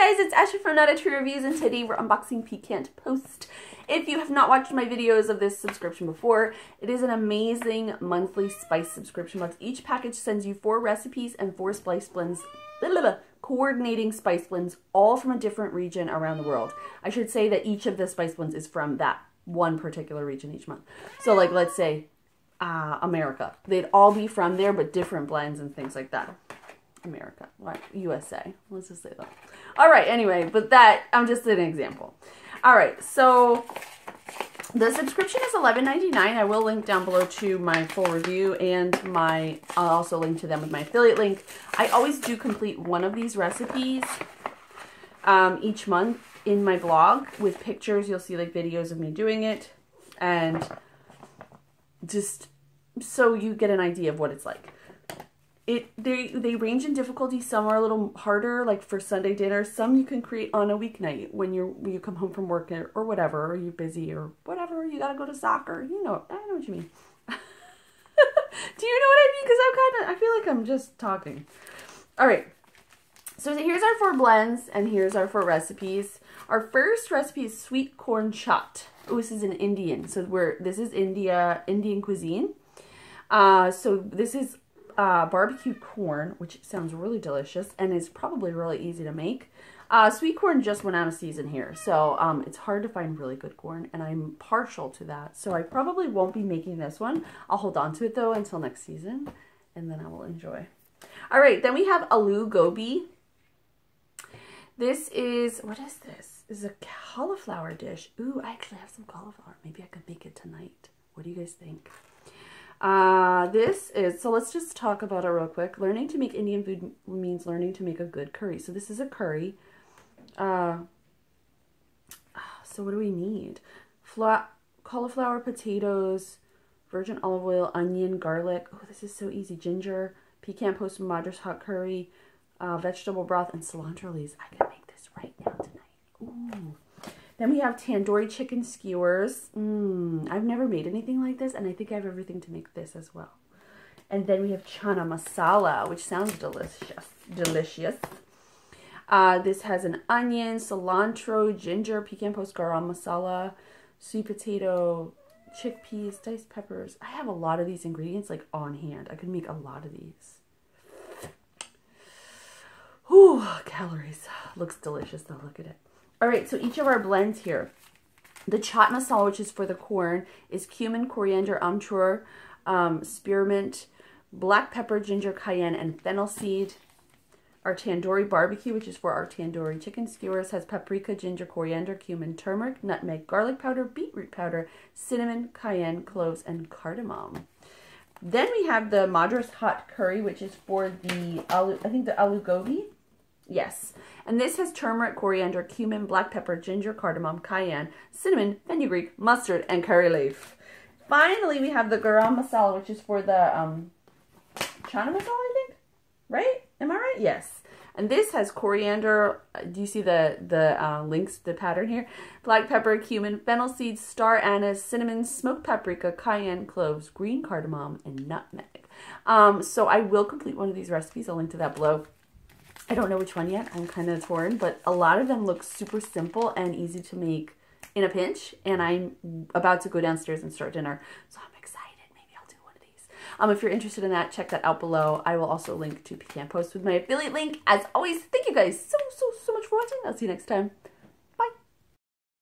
guys, it's Asheli from Not a True Reviews, and today we're unboxing Piquant Post. If you have not watched my videos of this subscription before, it is an amazing monthly spice subscription box. Each package sends you 4 recipes and 4 spice blends, coordinating spice blends, all from a different region around the world. I should say that each of the spice blends is from that one particular region each month. So like, let's say America. They'd all be from there, but different blends and things like that. America, like USA. Let's just say that. All right, anyway, but that, I'm just an example. All right, so the subscription is $11.99. I will link down below to my full review and I'll also link to them with my affiliate link. I always do complete one of these recipes each month in my blog with pictures. You'll see like videos of me doing it, and just so you get an idea of what it's like. They range in difficulty. Some are a little harder, like for Sunday dinner. Some you can create on a weeknight when you come home from work or whatever, or you're busy or whatever. You gotta go to soccer. You know, I know what you mean. Do you know what I mean? Because I feel like I'm just talking. All right. So here's our 4 blends, and here's our 4 recipes. Our first recipe is sweet corn chaat. Oh, this is an Indian. So this is Indian cuisine. So this is barbecue corn, which sounds really delicious and is probably really easy to make. Sweet corn just went out of season here, so it's hard to find really good corn, and I'm partial to that, so I probably won't be making this one. I'll hold on to it though until next season, and then I will enjoy. All right, then we have aloo gobi. This is, what is this? This is a cauliflower dish. Ooh, I actually have some cauliflower. Maybe I could make it tonight. What do you guys think? So let's just talk about it real quick. Learning to make Indian food means learning to make a good curry. So this is a curry. So what do we need? Cauliflower, potatoes, virgin olive oil, onion, garlic. Oh, this is so easy. Ginger, Piquant Post Madras hot curry, vegetable broth, and cilantro leaves. I can make this right now tonight. Ooh. Then we have tandoori chicken skewers. I've never made anything like this, and I think I have everything to make this as well. And then we have chana masala, which sounds delicious. This has an onion, cilantro, ginger, Piquant Post garam masala, sweet potato, chickpeas, diced peppers. I have a lot of these ingredients like on hand. I could make a lot of these. Whew, calories. Looks delicious though, look at it. All right, so each of our blends here. The chaat masala, which is for the corn, is cumin, coriander, amchur, spearmint, black pepper, ginger, cayenne, and fennel seed. Our tandoori barbecue, which is for our tandoori chicken skewers, has paprika, ginger, coriander, cumin, turmeric, nutmeg, garlic powder, beetroot powder, cinnamon, cayenne, cloves, and cardamom. Then we have the Madras hot curry, which is for the aloo gobi. Yes, and this has turmeric, coriander, cumin, black pepper, ginger, cardamom, cayenne, cinnamon, fenugreek, mustard, and curry leaf. Finally, we have the garam masala, which is for the chana masala, I think. Right? Am I right? Yes. And this has coriander. Do you see the links, the pattern here? Black pepper, cumin, fennel seeds, star anise, cinnamon, smoked paprika, cayenne, cloves, green cardamom, and nutmeg. So I will complete one of these recipes. I'll link to that below. I don't know which one yet. I'm kind of torn, but a lot of them look super simple and easy to make in a pinch. And I'm about to go downstairs and start dinner, so I'm excited. Maybe I'll do one of these. If you're interested in that, check that out below. I will also link to Piquant Post with my affiliate link. As always, thank you guys so much for watching. I'll see you next time.